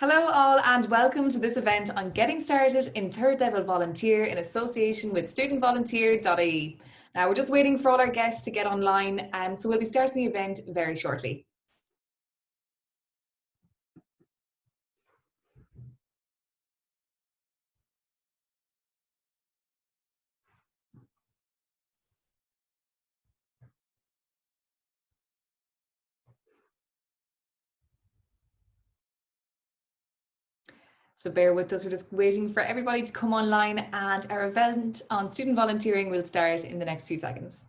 Hello all and welcome to this event on getting started in third level volunteer in association with studentvolunteer.ie. Now we're just waiting for all our guests to get online, so we'll be starting the event very shortly. So bear with us, we're just waiting for everybody to come online and our event on student volunteering will start in the next few seconds.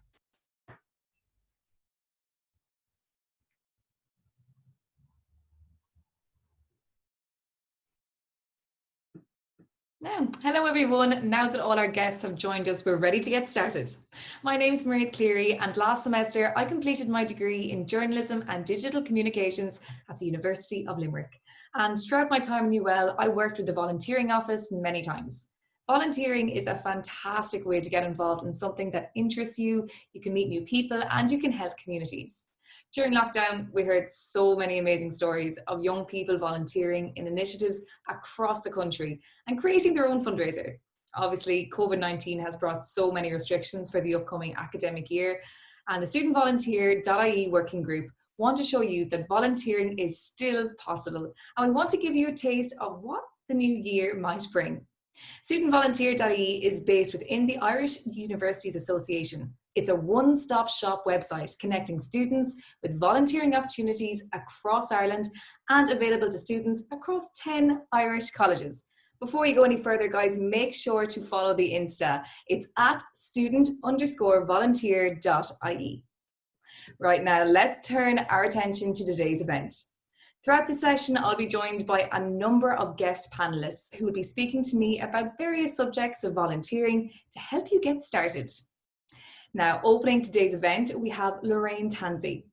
Now, hello everyone. Now that all our guests have joined us, we're ready to get started. My name is Mairead Cleary and last semester I completed my degree in journalism and digital communications at the University of Limerick. And throughout my time in UL, I worked with the volunteering office many times. Volunteering is a fantastic way to get involved in something that interests you, you can meet new people and you can help communities. During lockdown, we heard so many amazing stories of young people volunteering in initiatives across the country and creating their own fundraiser. Obviously, COVID-19 has brought so many restrictions for the upcoming academic year, and the studentvolunteer.ie working group want to show you that volunteering is still possible, and we want to give you a taste of what the new year might bring. Studentvolunteer.ie is based within the Irish Universities Association. It's a one-stop shop website connecting students with volunteering opportunities across Ireland and available to students across 10 Irish colleges. Before you go any further, guys, make sure to follow the Insta. It's at student_volunteer.ie. Right now, let's turn our attention to today's event. Throughout the session, I'll be joined by a number of guest panelists who will be speaking to me about various subjects of volunteering to help you get started. Now, opening today's event, we have Lorraine Tansey.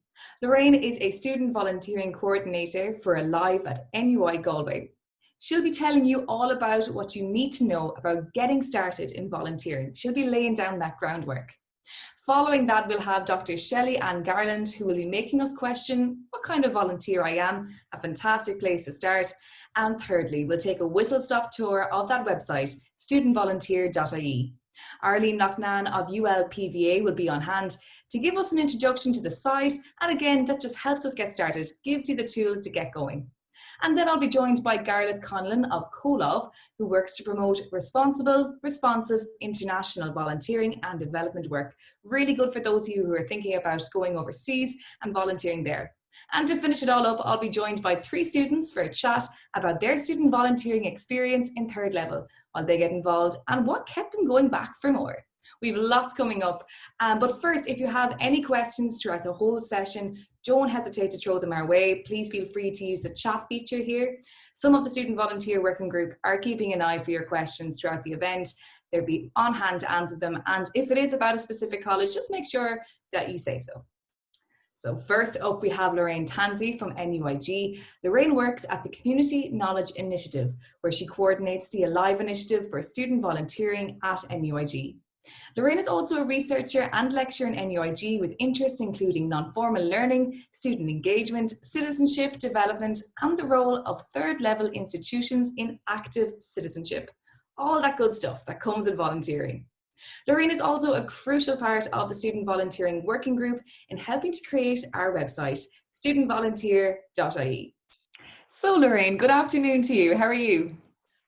Lorraine is a student volunteering coordinator for Alive at NUI Galway. She'll be telling you all about what you need to know about getting started in volunteering. She'll be laying down that groundwork. Following that, we'll have Dr. Shelli-Ann Garland, who will be making us question what kind of volunteer I am, a fantastic place to start. And thirdly, we'll take a whistle-stop tour of that website, studentvolunteer.ie. Arlene Loughnane of ULPVA will be on hand to give us an introduction to the site, and again, that just helps us get started, gives you the tools to get going. And then I'll be joined by Gareth Conlon of Comhlamh, who works to promote responsible, responsive international volunteering and development work. Really good for those of you who are thinking about going overseas and volunteering there. And to finish it all up, I'll be joined by 3 students for a chat about their student volunteering experience in third level, while they get involved and what kept them going back for more. We've lots coming up, but first, if you have any questions throughout the whole session, don't hesitate to throw them our way. Please feel free to use the chat feature here. Some of the student volunteer working group are keeping an eye for your questions throughout the event. They'll be on hand to answer them, and if it is about a specific college, just make sure that you say so. So first up, we have Lorraine Tansey from NUIG. Lorraine works at the Community Knowledge Initiative, where she coordinates the Alive initiative for student volunteering at NUIG. Lorraine is also a researcher and lecturer in NUIG with interests including non-formal learning, student engagement, citizenship development, and the role of third level institutions in active citizenship. All that good stuff that comes with volunteering. Lorraine is also a crucial part of the student volunteering working group in helping to create our website, studentvolunteer.ie. So Lorraine, good afternoon to you. How are you?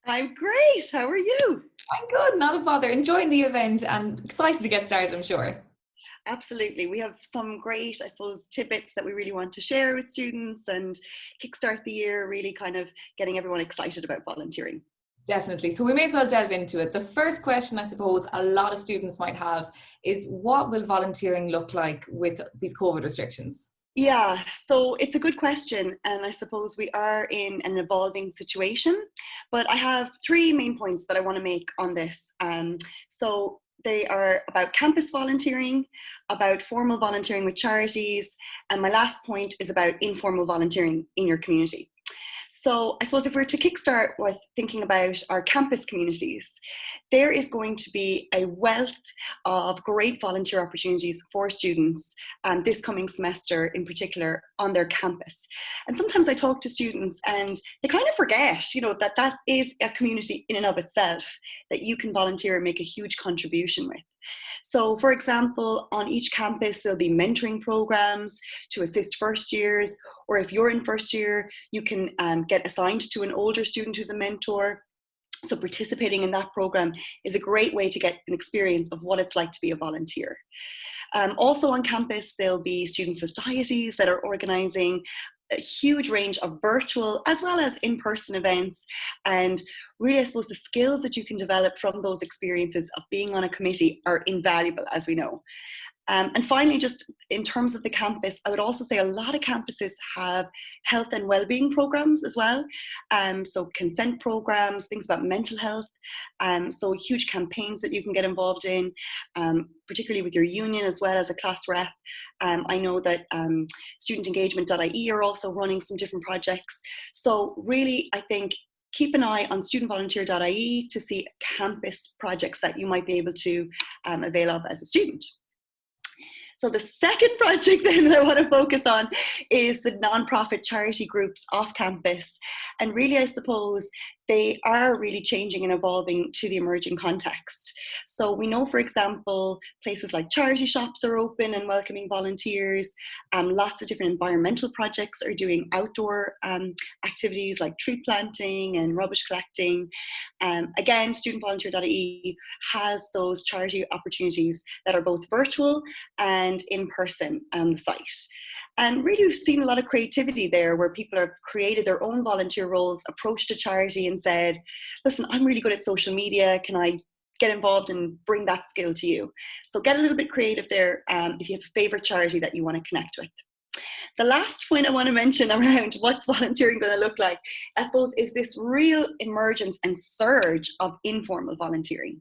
I'm great. How are you? I'm good, not a bother. Enjoying the event and excited to get started, I'm sure. Absolutely. We have some great, I suppose, tidbits that we really want to share with students and kickstart the year, really kind of getting everyone excited about volunteering. Definitely. So we may as well delve into it. The first question I suppose a lot of students might have is, what will volunteering look like with these COVID restrictions? Yeah, so it's a good question, and I suppose we are in an evolving situation, but I have 3 main points that I want to make on this. So they are about campus volunteering, about formal volunteering with charities, and my last point is about informal volunteering in your community. So I suppose if we're to kickstart with thinking about our campus communities, there is going to be a wealth of great volunteer opportunities for students this coming semester in particular on their campus. And sometimes I talk to students and they kind of forget, that that is a community in and of itself that you can volunteer and make a huge contribution with. So, for example, on each campus, there'll be mentoring programs to assist first years, or if you're in first year, you can get assigned to an older student who's a mentor. So participating in that program is a great way to get an experience of what it's like to be a volunteer. Also on campus, there'll be student societies that are organising a huge range of virtual as well as in-person events. And really, I suppose the skills that you can develop from those experiences of being on a committee are invaluable, as we know. And finally, just in terms of the campus, I would also say a lot of campuses have health and well-being programs as well. So consent programs, things about mental health. So huge campaigns that you can get involved in, particularly with your union as well as a class rep. I know that studentvolunteer.ie are also running some different projects. So really, I think keep an eye on studentvolunteer.ie to see campus projects that you might be able to avail of as a student. So the second project then that I want to focus on is the nonprofit charity groups off campus. And really, I suppose they are really changing and evolving to the emerging context. So we know, for example, places like charity shops are open and welcoming volunteers. Lots of different environmental projects are doing outdoor activities like tree planting and rubbish collecting. Again, studentvolunteer.ie has those charity opportunities that are both virtual and in person on the site. And really, we've seen a lot of creativity there where people have created their own volunteer roles, approached a charity and said, listen, I'm really good at social media. Can I get involved and bring that skill to you? So get a little bit creative there if you have a favorite charity that you want to connect with. The last point I want to mention around what's volunteering going to look like, I suppose, is this real emergence and surge of informal volunteering.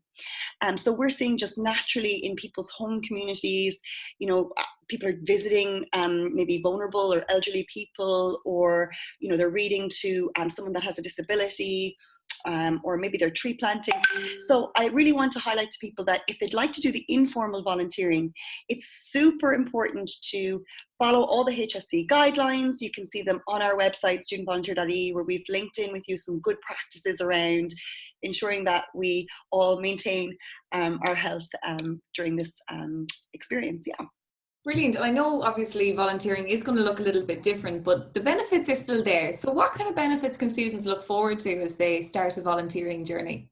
So we're seeing just naturally in people's home communities, people are visiting maybe vulnerable or elderly people, or, they're reading to someone that has a disability, or maybe they're tree planting. So I really want to highlight to people that if they'd like to do the informal volunteering, it's super important to follow all the HSC guidelines. You can see them on our website, studentvolunteer.ie, where we've linked in with you some good practices around ensuring that we all maintain our health during this experience. Yeah. Brilliant. And I know obviously volunteering is going to look a little bit different, but the benefits are still there. So what kind of benefits can students look forward to as they start a volunteering journey?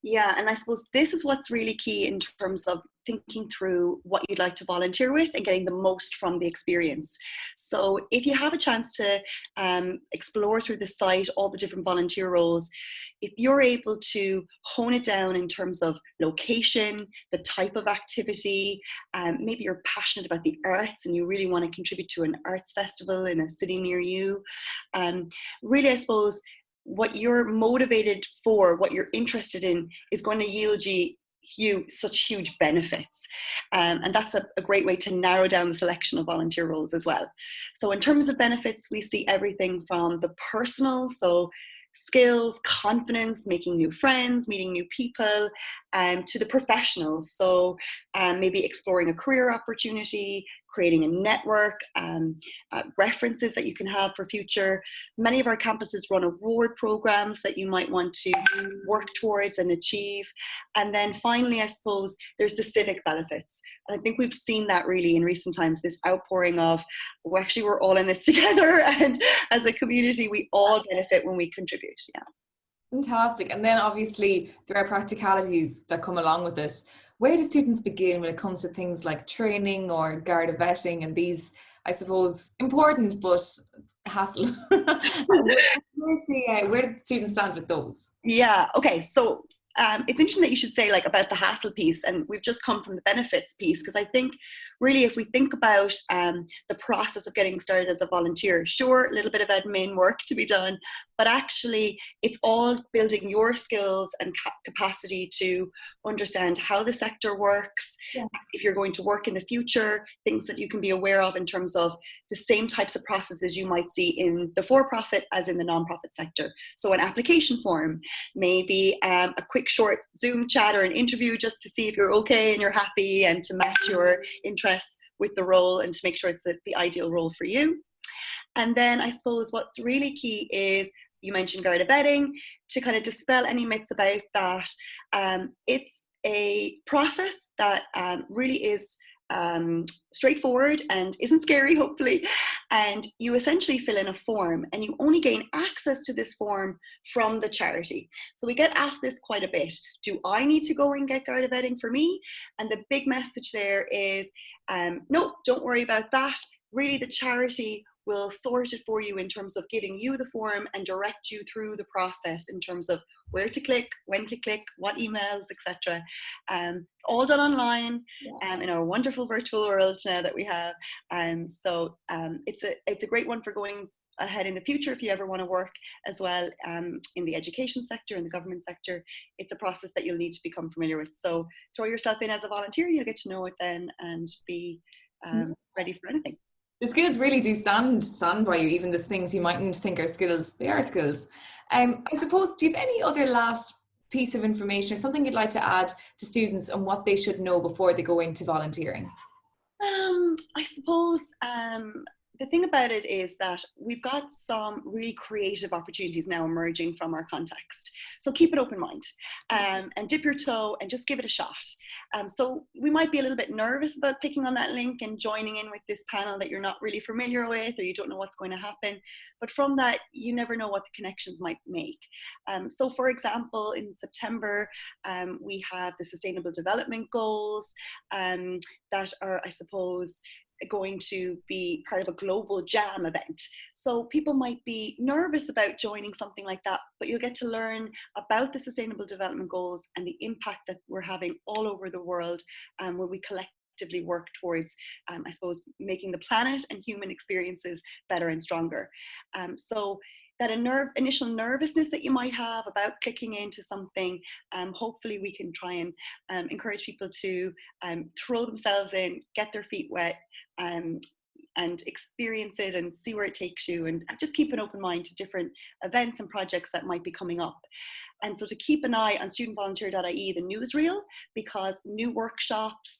Yeah, and I suppose this is what's really key in terms of thinking through what you'd like to volunteer with and getting the most from the experience. So if you have a chance to explore through the site all the different volunteer roles, if you're able to hone it down in terms of location, the type of activity, maybe you're passionate about the arts and you really want to contribute to an arts festival in a city near you, really, I suppose, what you're motivated for, what you're interested in, is going to yield you such huge benefits. And that's a great way to narrow down the selection of volunteer roles as well. So in terms of benefits, we see everything from the personal, so skills, confidence, making new friends, meeting new people, to the professional. So maybe exploring a career opportunity, creating a network, references that you can have for future. Many of our campuses run award programs that you might want to work towards and achieve. And then finally, I suppose, there's the civic benefits. And I think we've seen that really in recent times, this outpouring of, well, actually, we're all in this together. And as a community, we all benefit when we contribute. Yeah. Fantastic. And then obviously there are practicalities that come along with it. Where do students begin when it comes to things like training or Garda vetting and these, I suppose, important but hassle? Where do students stand with those? Yeah, okay. So it's interesting that you should say about the hassle piece, and we've just come from the benefits piece, because I think really, if we think about the process of getting started as a volunteer, sure, a little bit of admin work to be done, but actually it's all building your skills and capacity to understand how the sector works. Yeah. If you're going to work in the future, things that you can be aware of in terms of the same types of processes you might see in the for-profit as in the non-profit sector. So an application form, maybe a quick short Zoom chat or an interview just to see if you're okay and you're happy and to match your interests with the role and to make sure it's the ideal role for you. And then I suppose what's really key is, you mentioned guerrilla vetting, to kind of dispel any myths about that. It's a process that really is straightforward and isn't scary, hopefully. And you essentially fill in a form, and you only gain access to this form from the charity. So we get asked this quite a bit. Do I need to go and get guerrilla vetting for me? And the big message there is, no, don't worry about that. Really, the charity will sort it for you in terms of giving you the form and direct you through the process in terms of where to click, when to click, what emails, etc. It's all done online in our wonderful virtual world now that we have. So it's a great one for going ahead in the future if you ever want to work as well in the education sector, in the government sector. It's a process that you'll need to become familiar with. So throw yourself in as a volunteer, you'll get to know it then and be ready for anything. The skills really do stand by you, even the things you mightn't think are skills, they are skills. I suppose, do you have any other last piece of information or something you'd like to add to students on what they should know before they go into volunteering? I suppose the thing about it is that we've got some really creative opportunities now emerging from our context. So keep an open mind and dip your toe and just give it a shot. So we might be a little bit nervous about clicking on that link and joining in with this panel that you're not really familiar with, or you don't know what's going to happen. But from that, you never know what the connections might make. So for example, in September, we have the Sustainable Development Goals that are, I suppose, going to be part of a global jam event. So people might be nervous about joining something like that, but you'll get to learn about the Sustainable Development Goals and the impact that we're having all over the world where we collectively work towards, I suppose, making the planet and human experiences better and stronger. So that initial nervousness that you might have about clicking into something, hopefully we can try and encourage people to throw themselves in, get their feet wet, and experience it and see where it takes you, and just keep an open mind to different events and projects that might be coming up. And so to keep an eye on studentvolunteer.ie, the newsreel, because new workshops,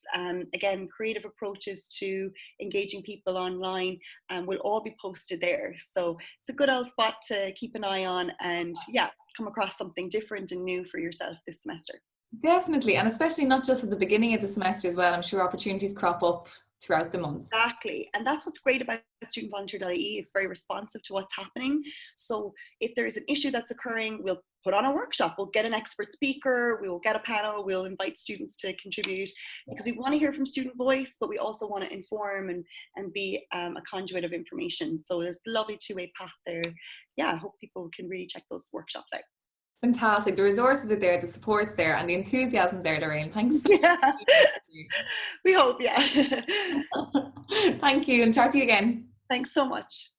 again, creative approaches to engaging people online will all be posted there. So it's a good old spot to keep an eye on and come across something different and new for yourself this semester. Definitely, and especially not just at the beginning of the semester as well. I'm sure opportunities crop up throughout the months. Exactly, and that's what's great about studentvolunteer.ie. It's very responsive to what's happening. So if there is an issue that's occurring, we'll put on a workshop, we'll get an expert speaker, we will get a panel, we'll invite students to contribute, because we want to hear from student voice, but we also want to inform and be a conduit of information. So there's a lovely two-way path there. I hope people can really check those workshops out. Fantastic. The resources are there, the support's there, and the enthusiasm there, Lorraine. Thanks. We hope, Thank you, and talk to you again. Thanks so much.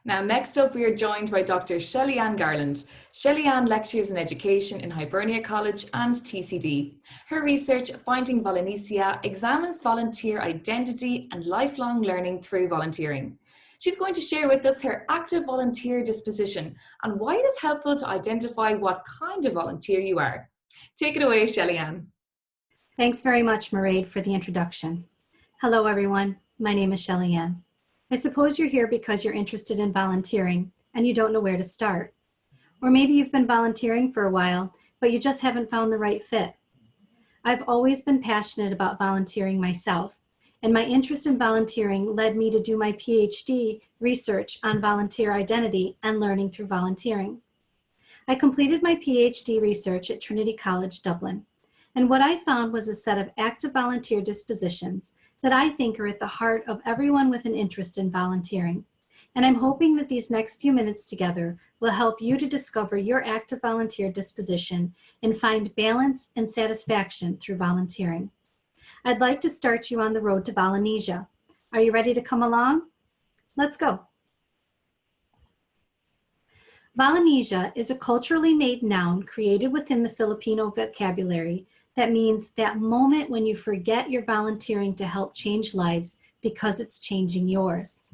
Now, next up, we are joined by Dr. Shelli-Ann Garland. Shelli-Ann lectures in education in Hibernia College and TCD. Her research, Finding Volunteeria, examines volunteer identity and lifelong learning through volunteering. She's going to share with us her active volunteer disposition and why it is helpful to identify what kind of volunteer you are. Take it away, Shelli-Ann. Thanks very much, Mairead, for the introduction. Hello, everyone. My name is Shelli-Ann. I suppose you're here because you're interested in volunteering and you don't know where to start. Or maybe you've been volunteering for a while, but you just haven't found the right fit. I've always been passionate about volunteering myself, and my interest in volunteering led me to do my PhD research on volunteer identity and learning through volunteering. I completed my PhD research at Trinity College Dublin, and what I found was a set of active volunteer dispositions that I think are at the heart of everyone with an interest in volunteering. And I'm hoping that these next few minutes together will help you to discover your active volunteer disposition and find balance and satisfaction through volunteering. I'd like to start you on the road to Valenesia. Are you ready to come along? Let's go. Valenesia is a culturally made noun created within the Filipino vocabulary that means that moment when you forget you're volunteering to help change lives because it's changing yours.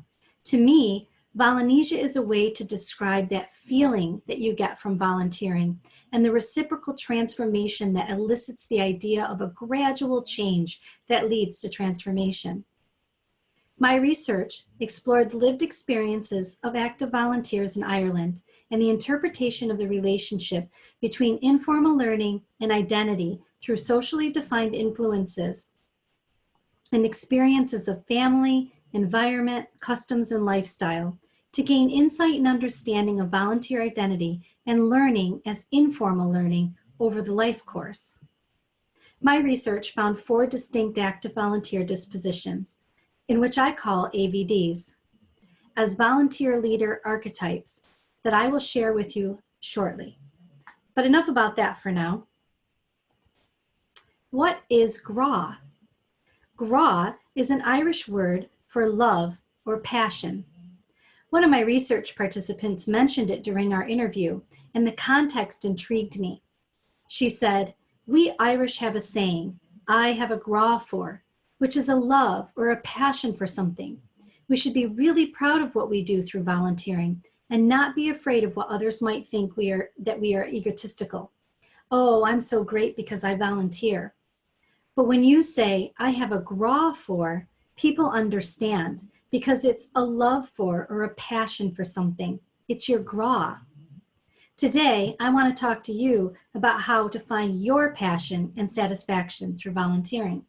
To me, Valenesia is a way to describe that feeling that you get from volunteering and the reciprocal transformation that elicits the idea of a gradual change that leads to transformation. My research explored the lived experiences of active volunteers in Ireland and the interpretation of the relationship between informal learning and identity through socially defined influences and experiences of family, environment, customs, and lifestyle to gain insight and understanding of volunteer identity and learning as informal learning over the life course. My research found 4 distinct active volunteer dispositions, in which I call AVDs, as volunteer leader archetypes that I will share with you shortly. But enough about that for now. What is GRA? GRA is an Irish word for love or passion. One of my research participants mentioned it during our interview, and the context intrigued me. She said, "We Irish have a saying, 'I have a GRA for,' which is a love or a passion for something. We should be really proud of what we do through volunteering and not be afraid of what others might think that we are egotistical. Oh, I'm so great because I volunteer." But when you say, "I have a GRA for," people understand because it's a love for or a passion for something. It's your GRA. Today, I want to talk to you about how to find your passion and satisfaction through volunteering.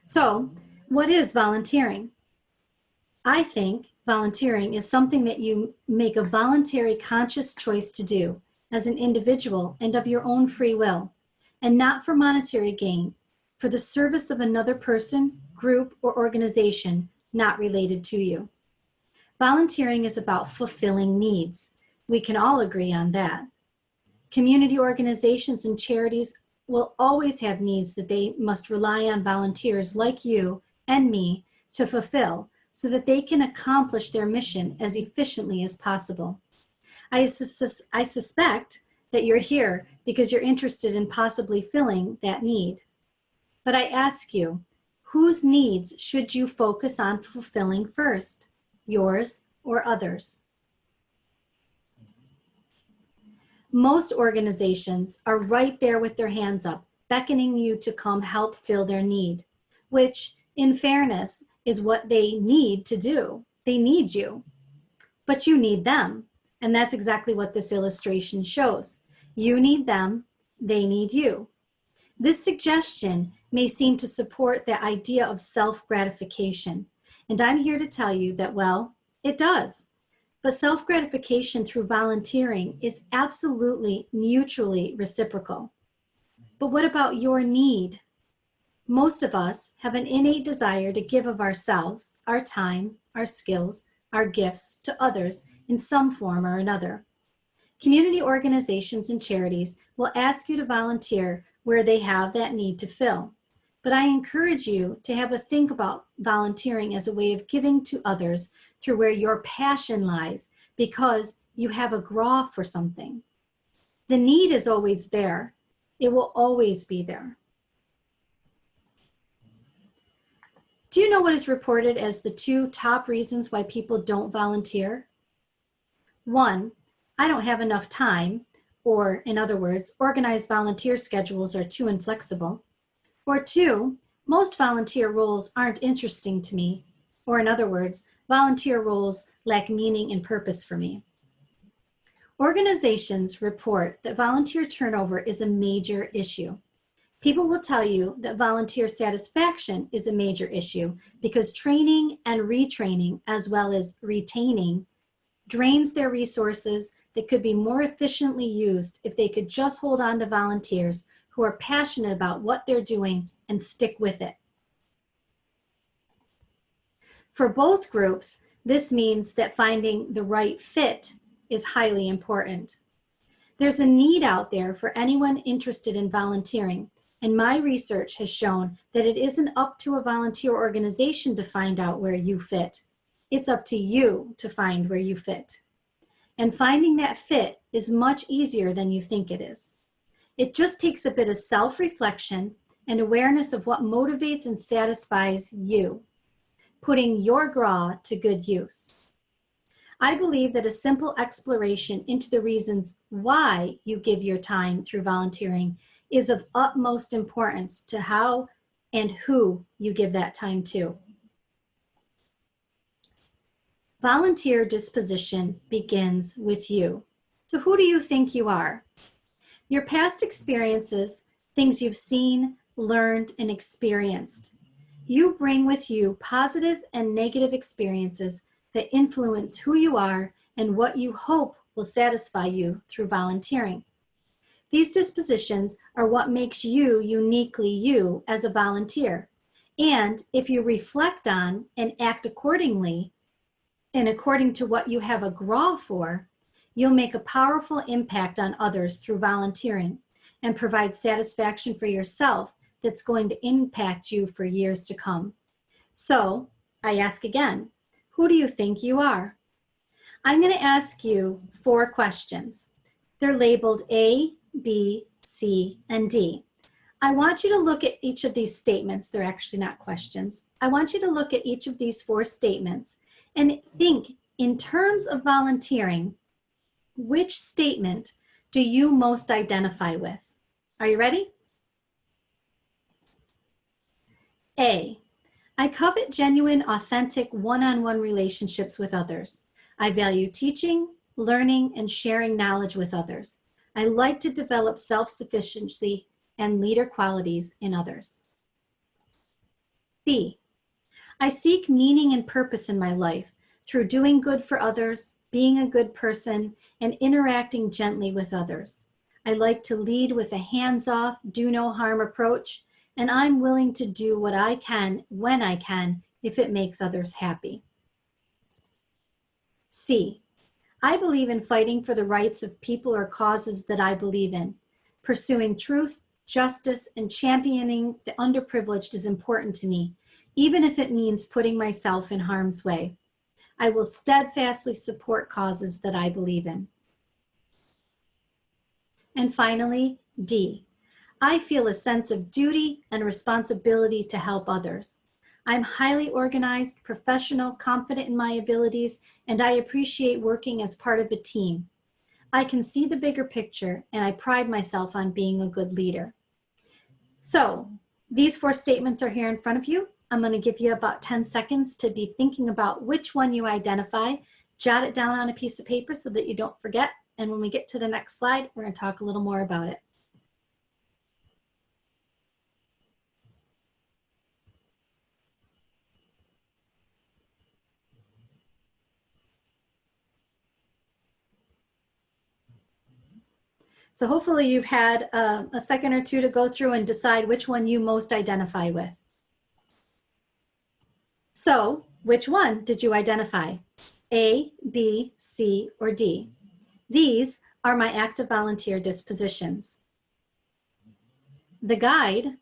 So, what is volunteering? I think volunteering is something that you make a voluntary conscious choice to do as an individual and of your own free will, and not for monetary gain, for the service of another person, group, or organization not related to you. Volunteering is about fulfilling needs. We can all agree on that. Community organizations and charities will always have needs that they must rely on volunteers like you and me to fulfill so that they can accomplish their mission as efficiently as possible. I suspect that you're here because you're interested in possibly filling that need. But I ask you, whose needs should you focus on fulfilling first, yours or others? Most organizations are right there with their hands up, beckoning you to come help fill their need, which, in fairness, is what they need to do. They need you, but you need them. And that's exactly what this illustration shows. You need them, they need you. This suggestion may seem to support the idea of self-gratification. And I'm here to tell you that, well, it does. But self-gratification through volunteering is absolutely mutually reciprocal. But what about your need? Most of us have an innate desire to give of ourselves, our time, our skills, our gifts to others in some form or another. Community organizations and charities will ask you to volunteer where they have that need to fill. But I encourage you to have a think about volunteering as a way of giving to others through where your passion lies, because you have a GRA for something. The need is always there. It will always be there. Do you know what is reported as the 2 top reasons why people don't volunteer? 1, I don't have enough time, or in other words, organized volunteer schedules are too inflexible. Or 2, most volunteer roles aren't interesting to me, or in other words, volunteer roles lack meaning and purpose for me. Organizations report that volunteer turnover is a major issue. People will tell you that volunteer satisfaction is a major issue because training and retraining, as well as retaining, drains their resources that could be more efficiently used if they could just hold on to volunteers who are passionate about what they're doing and stick with it. For both groups, this means that finding the right fit is highly important. There's a need out there for anyone interested in volunteering, And my research has shown that it isn't up to a volunteer organization to find out where you fit. It's up to you to find where you fit. And finding that fit is much easier than you think it is. It just takes a bit of self-reflection and awareness of what motivates and satisfies you, putting your GRA to good use. I believe that a simple exploration into the reasons why you give your time through volunteering is of utmost importance to how and who you give that time to. Volunteer disposition begins with you. So who do you think you are? Your past experiences, things you've seen, learned, and experienced. You bring with you positive and negative experiences that influence who you are and what you hope will satisfy you through volunteering. These dispositions are what makes you uniquely you as a volunteer. And if you reflect on and act accordingly, and according to what you have a GRA for, you'll make a powerful impact on others through volunteering and provide satisfaction for yourself that's going to impact you for years to come. So I ask again, who do you think you are? I'm going to ask you 4 questions. They're labeled A, B, C, and D. I want you to look at each of these statements. They're actually not questions. I want you to look at each of these 4 statements and think, in terms of volunteering, which statement do you most identify with? Are you ready? A, I covet genuine, authentic, one-on-one relationships with others. I value teaching, learning, and sharing knowledge with others. I like to develop self-sufficiency and leader qualities in others. B, I seek meaning and purpose in my life through doing good for others, being a good person, and interacting gently with others. I like to lead with a hands-off, do no harm approach, and I'm willing to do what I can when I can if it makes others happy. C, I believe in fighting for the rights of people or causes that I believe in. Pursuing truth, justice, and championing the underprivileged is important to me, even if it means putting myself in harm's way. I will steadfastly support causes that I believe in. And finally, D, I feel a sense of duty and responsibility to help others. I'm highly organized, professional, confident in my abilities, and I appreciate working as part of a team. I can see the bigger picture, and I pride myself on being a good leader. So these 4 statements are here in front of you. I'm going to give you about 10 seconds to be thinking about which one you identify. Jot it down on a piece of paper so that you don't forget. And when we get to the next slide, we're going to talk a little more about it. So hopefully you've had a second or two to go through and decide which one you most identify with. So which one did you identify? A, B, C, or D? These are my active volunteer dispositions. The guide,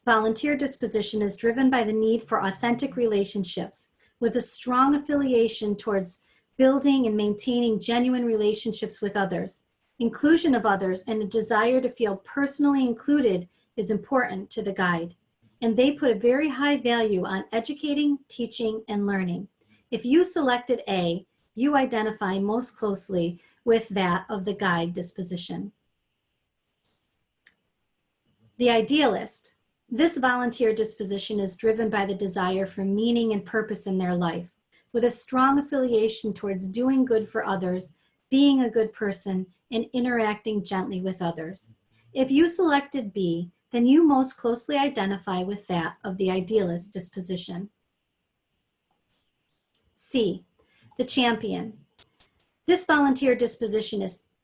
volunteer disposition, is driven by the need for authentic relationships with a strong affiliation towards building and maintaining genuine relationships with others. Inclusion of others and a desire to feel personally included is important to the guide. And they put a very high value on educating, teaching, and learning. If you selected A, you identify most closely with that of the guide disposition. The idealist. This volunteer disposition is driven by the desire for meaning and purpose in their life, with a strong affiliation towards doing good for others, being a good person, and interacting gently with others. If you selected B, then you most closely identify with that of the idealist disposition. C, the champion. This volunteer disposition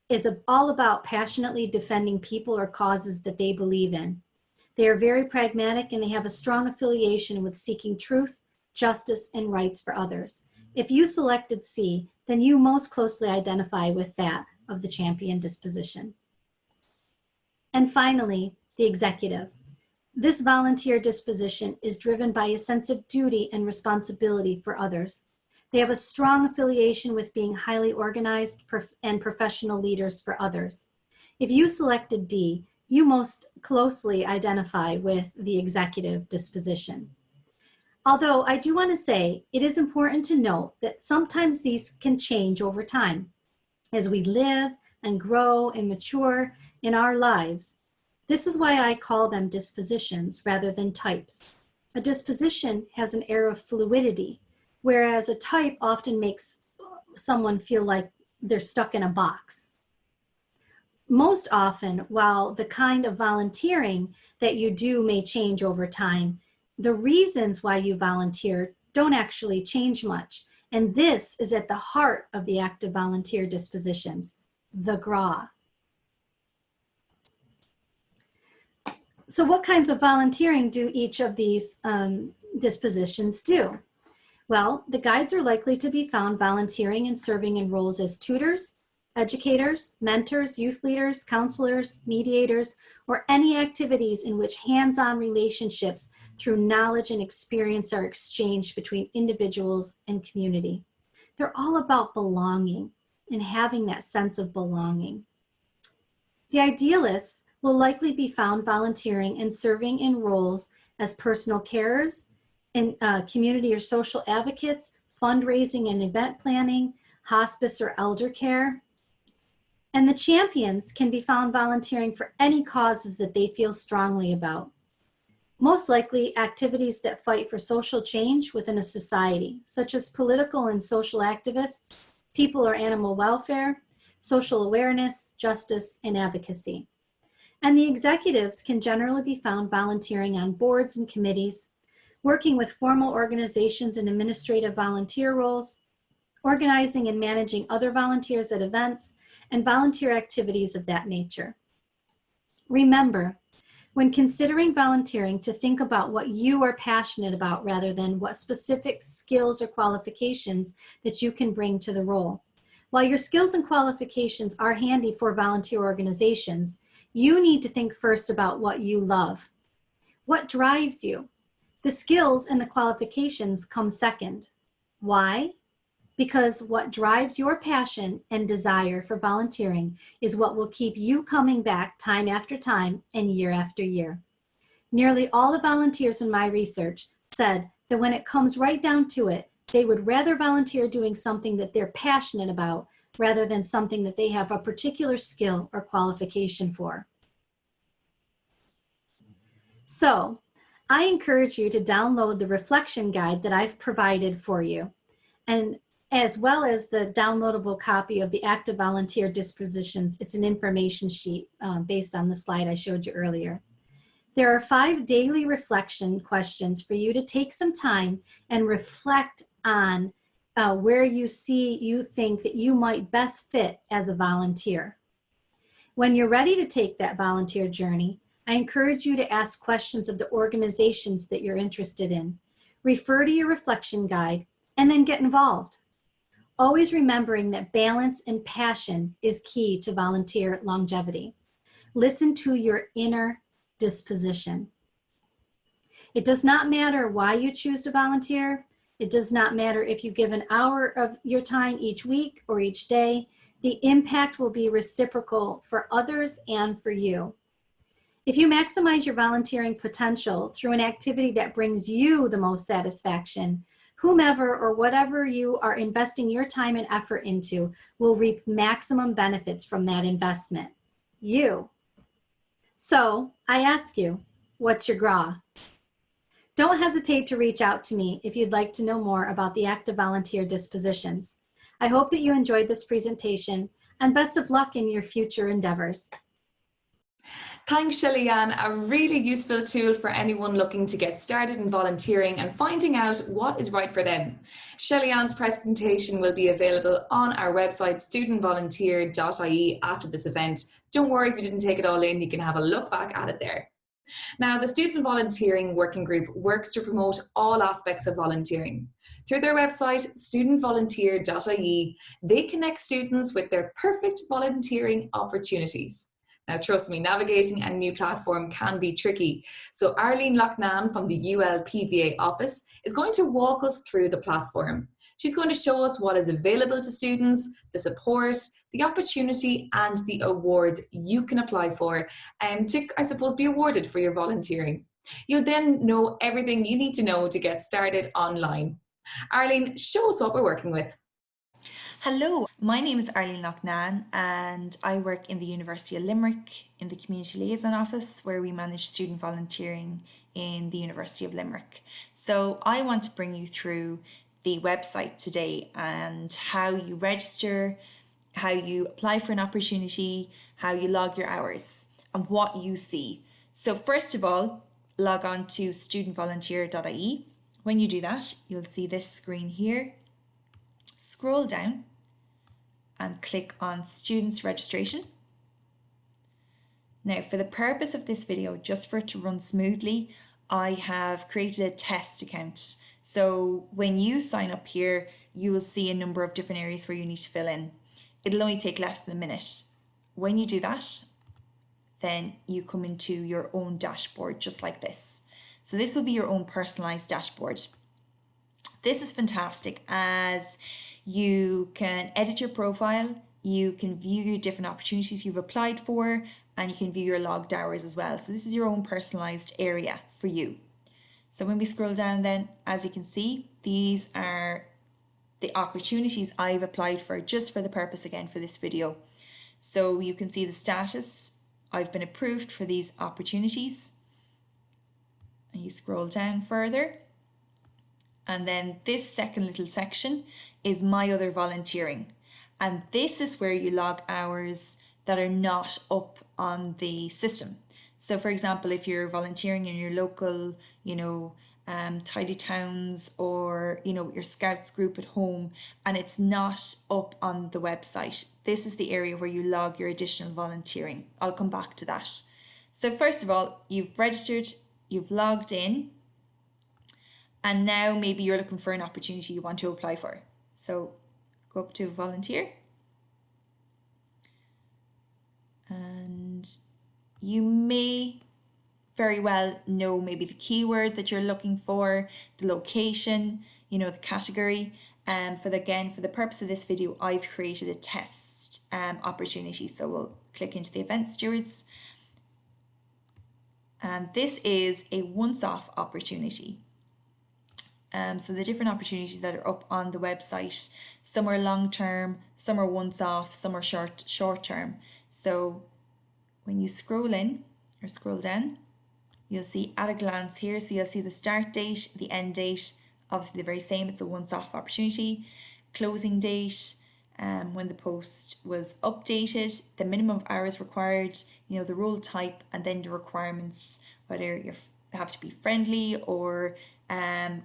is all about passionately defending people or causes that they believe in. They are very pragmatic and they have a strong affiliation with seeking truth, justice, and rights for others. If you selected C, then you most closely identify with that of the champion disposition. And finally, the executive. This volunteer disposition is driven by a sense of duty and responsibility for others. They have a strong affiliation with being highly organized and professional leaders for others. If you selected D, you most closely identify with the executive disposition. Although I do want to say it is important to note that sometimes these can change over time. As we live and grow and mature in our lives, this is why I call them dispositions rather than types. A disposition has an air of fluidity, whereas a type often makes someone feel like they're stuck in a box. Most often, while the kind of volunteering that you do may change over time, the reasons why you volunteer don't actually change much. And this is at the heart of the active volunteer dispositions, the GRA. So what kinds of volunteering do each of these dispositions do? Well, the guides are likely to be found volunteering and serving in roles as tutors, educators, mentors, youth leaders, counselors, mediators, or any activities in which hands-on relationships through knowledge and experience are exchanged between individuals and community. They're all about belonging and having that sense of belonging. The idealists will likely be found volunteering and serving in roles as personal carers, in community or social advocates, fundraising and event planning, hospice or elder care. And the champions can be found volunteering for any causes that they feel strongly about. Most likely activities that fight for social change within a society, such as political and social activists, people or animal welfare, social awareness, justice, and advocacy. And the executives can generally be found volunteering on boards and committees, working with formal organizations and administrative volunteer roles, organizing and managing other volunteers at events, and volunteer activities of that nature. Remember, when considering volunteering, to think about what you are passionate about rather than what specific skills or qualifications that you can bring to the role. While your skills and qualifications are handy for volunteer organizations, you need to think first about what you love. What drives you? The skills and the qualifications come second. Why? Because what drives your passion and desire for volunteering is what will keep you coming back time after time and year after year. Nearly all the volunteers in my research said that when it comes right down to it, they would rather volunteer doing something that they're passionate about rather than something that they have a particular skill or qualification for. So, I encourage you to download the reflection guide that I've provided for you, and as well as the downloadable copy of the active volunteer dispositions. It's an information sheet based on the slide I showed you earlier. There are 5 daily reflection questions for you to take some time and reflect on where you think that you might best fit as a volunteer. When you're ready to take that volunteer journey, I encourage you to ask questions of the organizations that you're interested in. Refer to your reflection guide and then get involved. Always remembering that balance and passion is key to volunteer longevity. Listen to your inner disposition. It does not matter why you choose to volunteer. It does not matter if you give an hour of your time each week or each day. The impact will be reciprocal for others and for you. If you maximize your volunteering potential through an activity that brings you the most satisfaction, whomever or whatever you are investing your time and effort into will reap maximum benefits from that investment. You. So I ask you, what's your GRA? Don't hesitate to reach out to me if you'd like to know more about the active volunteer dispositions. I hope that you enjoyed this presentation, and best of luck in your future endeavors. Thanks, Shelli-Ann. A really useful tool for anyone looking to get started in volunteering and finding out what is right for them. Shelli-Ann's presentation will be available on our website, studentvolunteer.ie, after this event. Don't worry if you didn't take it all in, you can have a look back at it there. Now, the Student Volunteering Working Group works to promote all aspects of volunteering. Through their website, studentvolunteer.ie, they connect students with their perfect volunteering opportunities. Now, trust me, navigating a new platform can be tricky. So Arlene Loughnane from the ULPVA office is going to walk us through the platform. She's going to show us what is available to students, the support, the opportunity and the awards you can apply for and to, I suppose, be awarded for your volunteering. You'll then know everything you need to know to get started online. Arlene, show us what we're working with. Hello, my name is Arlene Loughnane and I work in the University of Limerick in the Community Liaison Office where we manage student volunteering in the University of Limerick. So I want to bring you through the website today and how you register, how you apply for an opportunity, how you log your hours and what you see. So first of all, log on to studentvolunteer.ie. When you do that, you'll see this screen here. Scroll down and click on Students Registration. Now, for the purpose of this video, just for it to run smoothly, I have created a test account. So when you sign up here, you will see a number of different areas where you need to fill in. It'll only take less than a minute. When you do that, then you come into your own dashboard just like this. So this will be your own personalized dashboard. This is fantastic as you can edit your profile, you can view your different opportunities you've applied for, and you can view your logged hours as well. So this is your own personalized area for you. So when we scroll down then, as you can see, these are the opportunities I've applied for just for the purpose again for this video. So you can see the status. I've been approved for these opportunities. And you scroll down further. And then this second little section is my other volunteering. And this is where you log hours that are not up on the system. So for example, if you're volunteering in your local, tidy towns or, your scouts group at home and it's not up on the website, this is the area where you log your additional volunteering. I'll come back to that. So first of all, you've registered, you've logged in, and now maybe you're looking for an opportunity you want to apply for. So go up to volunteer. And you may very well know maybe the keyword that you're looking for, the location, the category. For the purpose of this video, I've created a test opportunity. So we'll click into the event stewards. And this is a once-off opportunity. So the different opportunities that are up on the website, some are long-term, some are once-off, some are short-term. So when you scroll in or scroll down, you'll see at a glance here. So you'll see the start date, the end date, obviously the very same, it's a once-off opportunity, closing date, when the post was updated, the minimum of hours required, the role type, and then the requirements, whether you have to be friendly or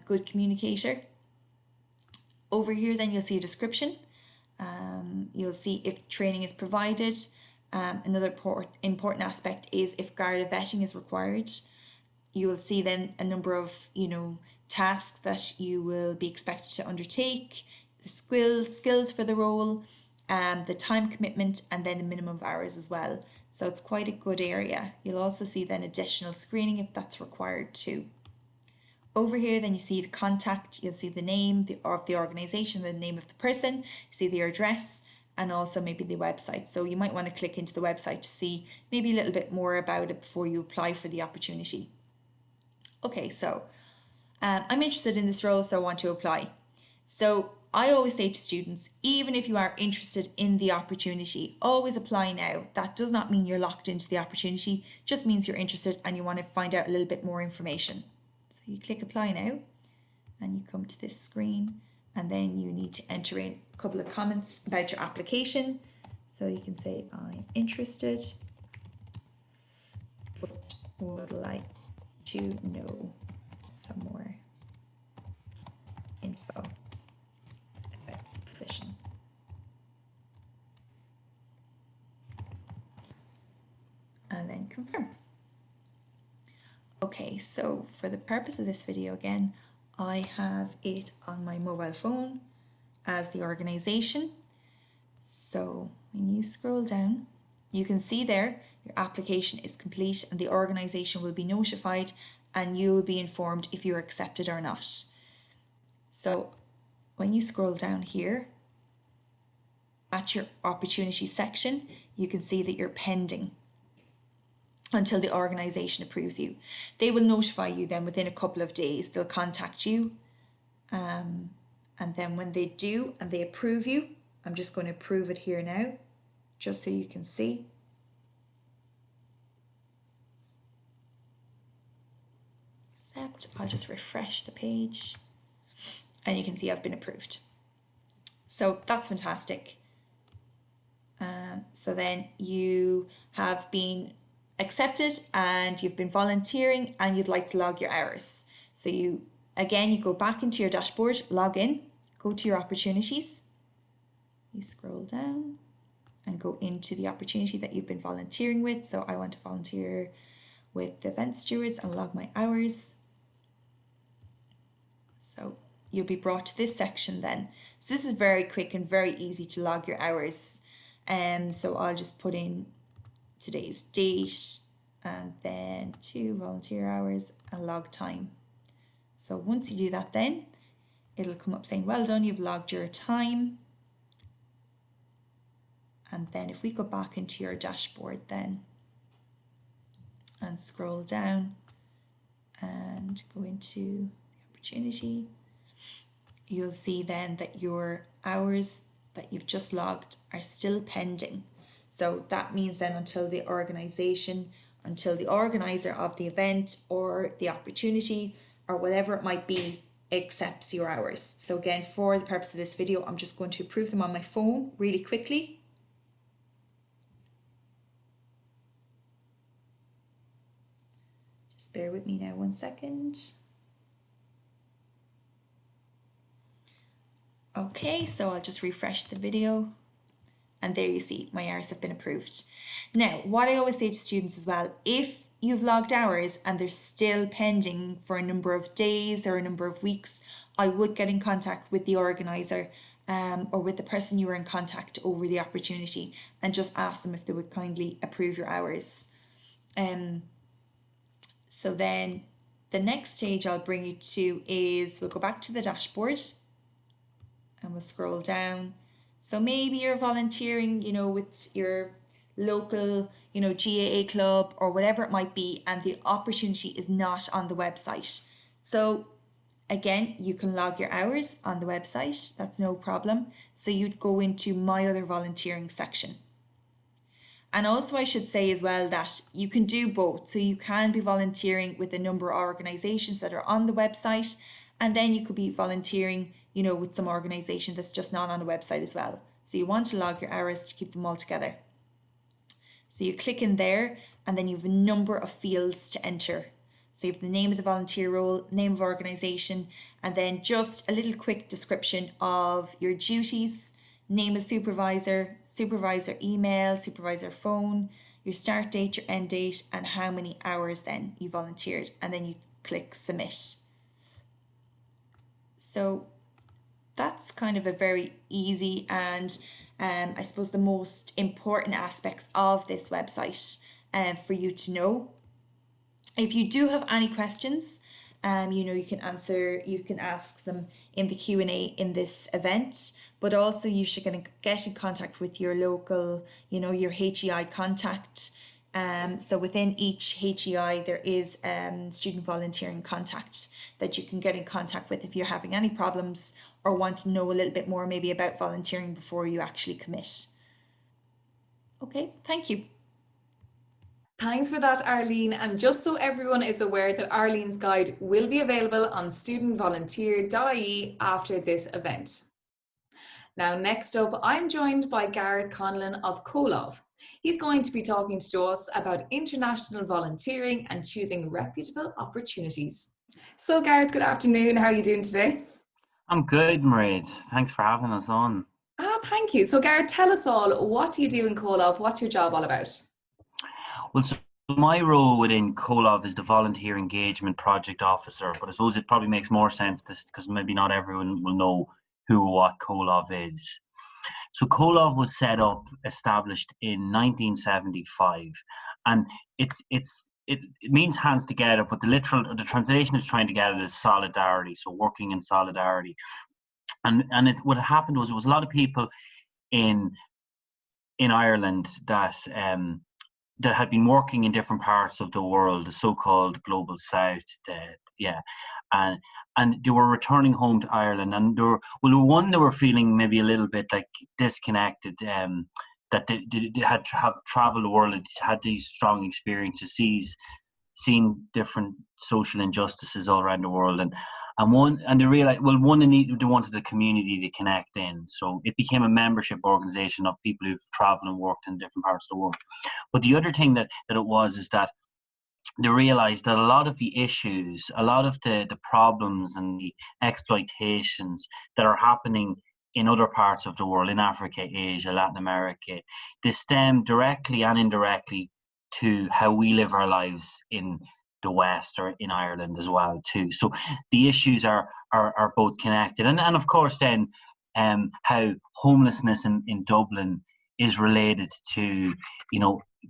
good communicator. Over here then you'll see a description. You'll see if training is provided. Another important aspect is if Garda vetting is required. You will see then a number of tasks that you will be expected to undertake, the skills for the role, the time commitment, and then the minimum of hours as well. So it's quite a good area. You'll also see then additional screening if that's required too. Over here then you see the contact, you'll see the name of the organisation, the name of the person, you see their address, and also maybe the website. So you might want to click into the website to see maybe a little bit more about it before you apply for the opportunity. Okay, so I'm interested in this role, so I want to apply. So I always say to students, even if you are interested in the opportunity, always apply now. That does not mean you're locked into the opportunity, just means you're interested and you want to find out a little bit more information. So you click apply now and you come to this screen, and then you need to enter in a couple of comments about your application. So you can say, I'm interested, but would like to know some more info about this position. And then confirm. Okay, so for the purpose of this video again, I have it on my mobile phone as the organisation. So when you scroll down, you can see there your application is complete, and the organisation will be notified and you will be informed if you're accepted or not. So when you scroll down here at your opportunity section, you can see that you're pending until the organisation approves you. They will notify you then within a couple of days. They'll contact you, and then when they do and they approve you, I'm just going to approve it here now, just so you can see. Accept. I'll just refresh the page and you can see I've been approved. So that's fantastic. So then you have been accepted and you've been volunteering and you'd like to log your hours. So you go back into your dashboard, log in, go to your opportunities, you scroll down and go into the opportunity that you've been volunteering with. So I want to volunteer with the event stewards and log my hours. So you'll be brought to this section then. So this is very quick and very easy to log your hours. So I'll just put in today's date and then 2 volunteer hours and log time. So once you do that, then it'll come up saying, well done, you've logged your time. And then if we go back into your dashboard then and scroll down and go into the opportunity, you'll see then that your hours that you've just logged are still pending. So that means then until the organizer of the event or the opportunity or whatever it might be accepts your hours. So again, for the purpose of this video, I'm just going to approve them on my phone really quickly. Just bear with me now 1 second. Okay, so I'll just refresh the video and there you see my hours have been approved. Now, what I always say to students as well, if you've logged hours and they're still pending for a number of days or a number of weeks, I would get in contact with the organiser or with the person you were in contact over the opportunity and just ask them if they would kindly approve your hours. So then the next stage I'll bring you to is we'll go back to the dashboard and we'll scroll down. So maybe you're volunteering, with your local, GAA club or whatever it might be, and the opportunity is not on the website. So again, you can log your hours on the website, that's no problem. So you'd go into my other volunteering section. And also I should say as well that you can do both. So you can be volunteering with a number of organisations that are on the website, and then you could be volunteering with some organisation that's just not on a website as well. So you want to log your hours to keep them all together. So you click in there and then you have a number of fields to enter. So you have the name of the volunteer role, name of organisation, and then just a little quick description of your duties, name of supervisor, supervisor email, supervisor phone, your start date, your end date, and how many hours then you volunteered, and then you click submit. So that's kind of a very easy and I suppose the most important aspects of this website for you to know. If you do have any questions, you can ask them in the Q&A in this event, but also you should get in contact with your local, your HEI contact. So within each HEI there is student volunteering contact that you can get in contact with if you're having any problems or want to know a little bit more maybe about volunteering before you actually commit. Okay, thank you. Thanks for that, Arlene. And just so everyone is aware that Arlene's guide will be available on studentvolunteer.ie after this event. Now, next up, I'm joined by Gareth Conlon of Comhlamh. He's going to be talking to us about international volunteering and choosing reputable opportunities. So, Gareth, good afternoon. How are you doing today? I'm good, Mairead. Thanks for having us on. Thank you. So, Gareth, tell us all, what do you do in Comhlamh? What's your job all about? Well, so my role within Comhlamh is the Volunteer Engagement Project Officer, but I suppose it probably makes more sense because maybe not everyone will know who or what Comhlamh is. So Comhlamh was established in 1975, and it means hands together, but the translation is trying to get it as solidarity, so working in solidarity. And what happened was, there was a lot of people in Ireland that had been working in different parts of the world, the so-called global south, and they were returning home to Ireland, and they were feeling maybe a little bit like disconnected, that they had traveled the world, had these strong experiences, seen different social injustices all around the world, and they realized, well, they wanted a community to connect in, so it became a membership organization of people who've traveled and worked in different parts of the world. But the other thing that it was is that they realized that a lot of the issues, a lot of the problems and the exploitations that are happening in other parts of the world, in Africa, Asia, Latin America, they stem directly and indirectly to how we live our lives in the West, or in Ireland as well too. So the issues are both connected, and of course then how homelessness in Dublin is related to,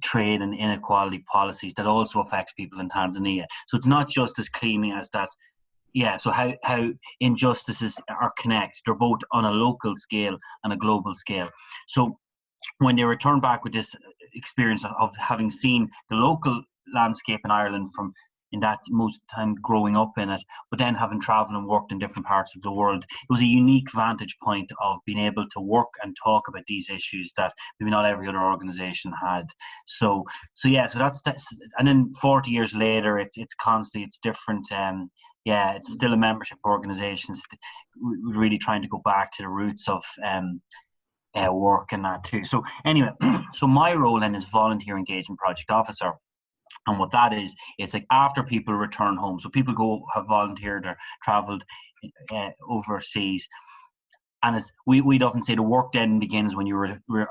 trade and inequality policies that also affects people in Tanzania. So it's not just as clean as that. Yeah, so how injustices are connected. They're both on a local scale and a global scale. So when they return back with this experience of having seen the local landscape in Ireland from in that most time growing up in it, but then having travelled and worked in different parts of the world, it was a unique vantage point of being able to work and talk about these issues that maybe not every other organisation had. So that's and then 40 years later, it's constantly, it's different. It's still a membership organisation. We're really trying to go back to the roots of work and that too. So anyway, so my role then is volunteer engagement project officer. And what that is, it's like after people return home, so people have volunteered or travelled overseas, and as we'd often say, the work then begins when you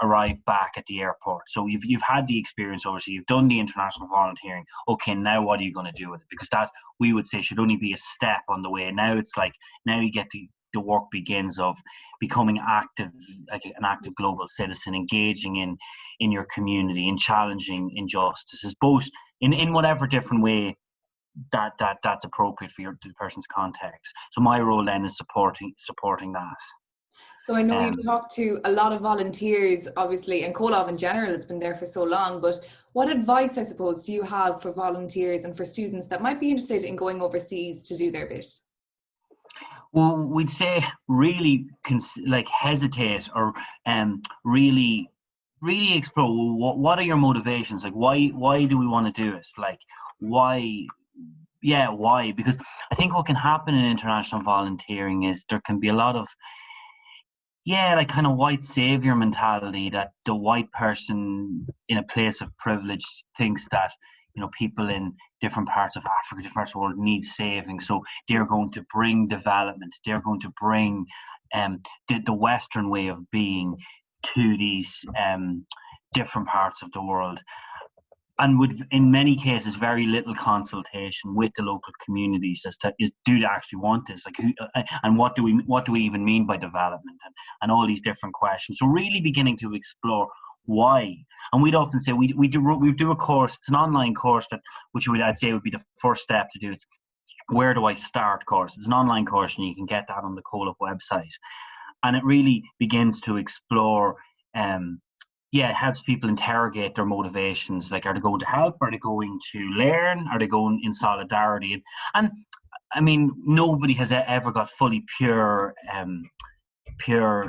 arrive back at the airport. So you've had the experience overseas, you've done the international volunteering. Okay, now what are you going to do with it? Because that, we would say, should only be a step on the way. Now it's like, now you get the work begins of becoming active, like an active global citizen, engaging in your community, in challenging injustices, both in whatever different way that's appropriate for the person's context. So my role then is supporting that. So I know you've talked to a lot of volunteers, obviously, and Comhlamh in general, it's been there for so long, but what advice, I suppose, do you have for volunteers and for students that might be interested in going overseas to do their bit? Well, we'd say really hesitate, or really explore what are your motivations, like why do we want to do it, like why, because I think what can happen in international volunteering is there can be a lot of kind of white savior mentality, that the white person in a place of privilege thinks that people in different parts of Africa, different parts of the world need saving, so they're going to bring development, they're going to bring the Western way of being to these different parts of the world, and with, in many cases, very little consultation with the local communities as to do they actually want this, like who, and what do we even mean by development, and all these different questions. So really beginning to explore why. And we'd often say we do a course. It's an online course I'd say would be the first step to do. It's Where Do I Start course. It's an online course, and you can get that on the Comhlamh website. And it really begins to explore, it helps people interrogate their motivations. Like, are they going to help? Are they going to learn? Are they going in solidarity? And I mean, nobody has ever got fully pure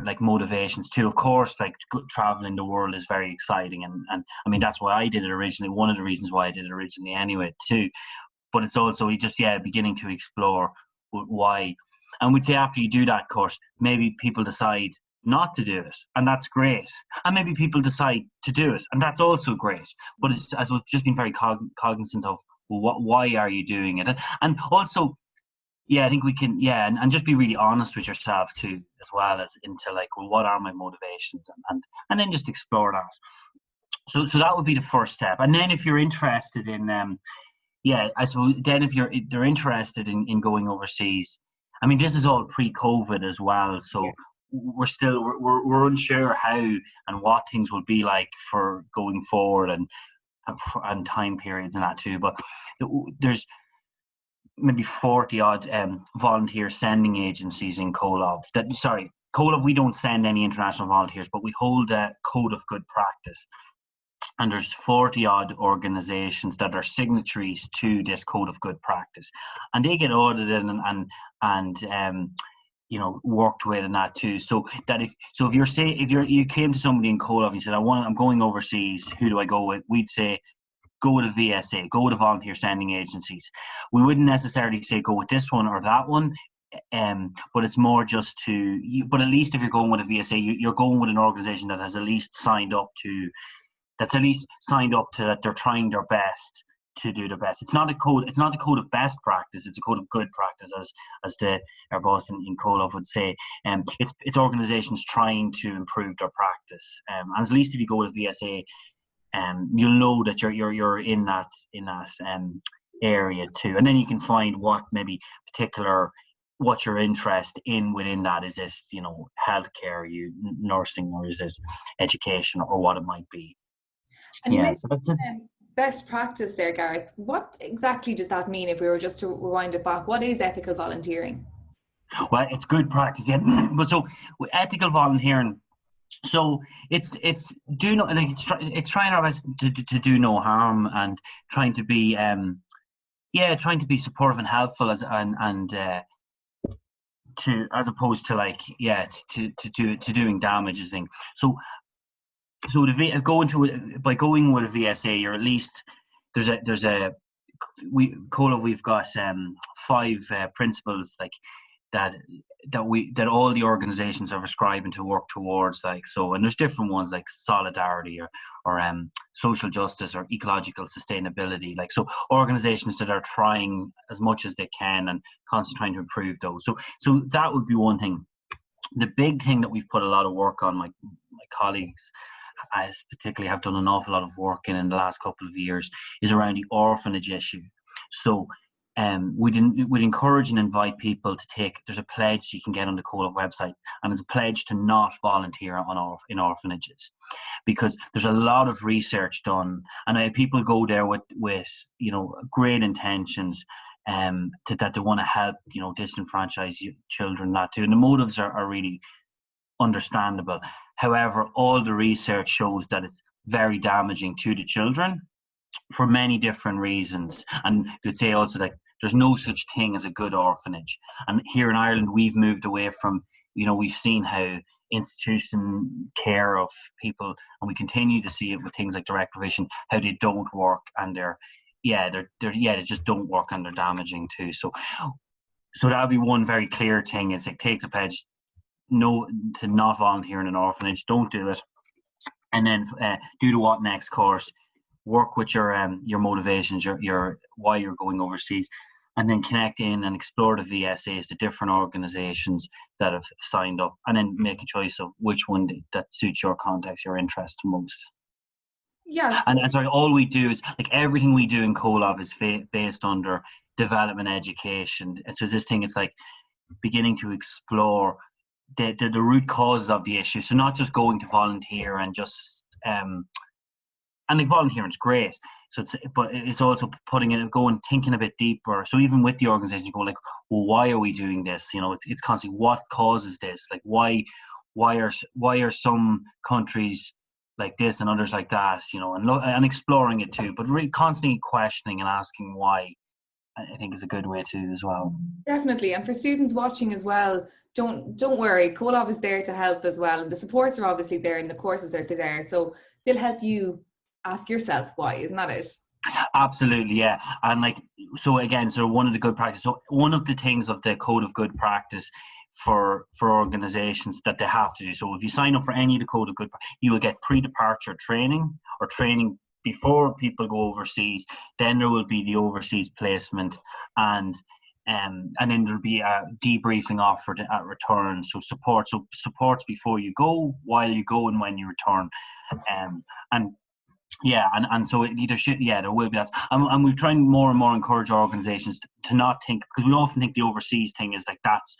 like motivations too. Of course, like traveling the world is very exciting, and I mean, that's why I did it originally. One of the reasons why I did it originally anyway too. But it's also just beginning to explore why. And we'd say after you do that course, maybe people decide not to do it, and that's great. And maybe people decide to do it, and that's also great. But it's, as we've just been very cognizant of, why are you doing it? And also, I think we can, and just be really honest with yourself too, as well, as into like, well, what are my motivations, and then just explore that. So that would be the first step. And then if you're interested in, I suppose then if they're interested in going overseas, I mean, this is all pre-COVID as well, so we're unsure how and what things will be like for going forward, and and time periods and that too. But there's maybe 40 odd volunteer sending agencies in Comhlamh. Comhlamh, we don't send any international volunteers, but we hold a code of good practice. And there's 40 odd organisations that are signatories to this code of good practice, and they get audited and worked with and that too. So that if you came to somebody in Comhlamh and you said, I'm going overseas, who do I go with? We'd say, go with a VSA, go with a volunteer sending agencies. We wouldn't necessarily say go with this one or that one, but it's more just but at least if you're going with a VSA, you're going with an organisation that has at least signed up to that they're trying their best to do their best. It's not a code of best practice, it's a code of good practice, as our boss in Comhlamh would say. It's organisations trying to improve their practice. And at least if you go with a VSA, you'll know that you're in that area too, and then you can find what maybe what your interest in within that. Is this healthcare, nursing, or is this education, or what it might be. And you mentioned best practice there, Gareth. What exactly does that mean? If we were just to rewind it back, what is ethical volunteering? Well, it's good practice, yeah. But so ethical volunteering, so it's trying our best to do no harm, and trying to be supportive and helpful as opposed to doing damage thing. By going with a VSA, you're at least we've got 5 principles that all the organisations are prescribing to work towards, and there's different ones like solidarity or social justice or ecological sustainability, so organisations that are trying as much as they can and constantly trying to improve those. So that would be one thing. The big thing that we've put a lot of work on, my colleagues particularly have done an awful lot of work in the last couple of years, is around the orphanage issue. So we'd encourage and invite people to there's a pledge you can get on the Comhlamh website, and it's a pledge to not volunteer in orphanages, because there's a lot of research done, and people go there with great intentions, that they want to help disenfranchised children, not to, and the motives are really understandable. However, all the research shows that it's very damaging to the children for many different reasons. And you'd say also that there's no such thing as a good orphanage. And here in Ireland, we've moved away from, we've seen how institution care of people, and we continue to see it with things like direct provision, how they don't work, and they just don't work, and they're damaging too. So that'll be one very clear thing. It's take the pledge, no, to not volunteer in an orphanage. Don't do it. And then do the what next course. Work with your motivations, your why you're going overseas, and then connect in and explore the VSAs, the different organisations that have signed up, and then make a choice of which one that suits your context, your interest most. Yes. And sorry, all we do is everything we do in Comhlamh is based under development education. And so this thing, it's beginning to explore the root causes of the issue. So not just going to volunteer and just volunteering is great. So it's also thinking a bit deeper. So even with the organisation, you go well, why are we doing this? It's constantly what causes this. Why are some countries like this and others like that? And exploring it too, but really constantly questioning and asking why, I think, is a good way to as well. Definitely. And for students watching as well, don't worry, Comhlamh is there to help as well, and the supports are obviously there and the courses are there, so they'll help you ask yourself why, isn't that it? Absolutely, yeah. And so one of the good practice, so one of the things of the code of good practice for organizations that they have to do, so if you sign up for any of the code of good, you will get pre-departure training, or training before people go overseas. Then there will be the overseas placement, and then there'll be a debriefing offered at return. So supports before you go, while you go, and when you return. So it either should, there will be that. And we're trying more and more encourage organisations to not think, because we often think the overseas thing is that's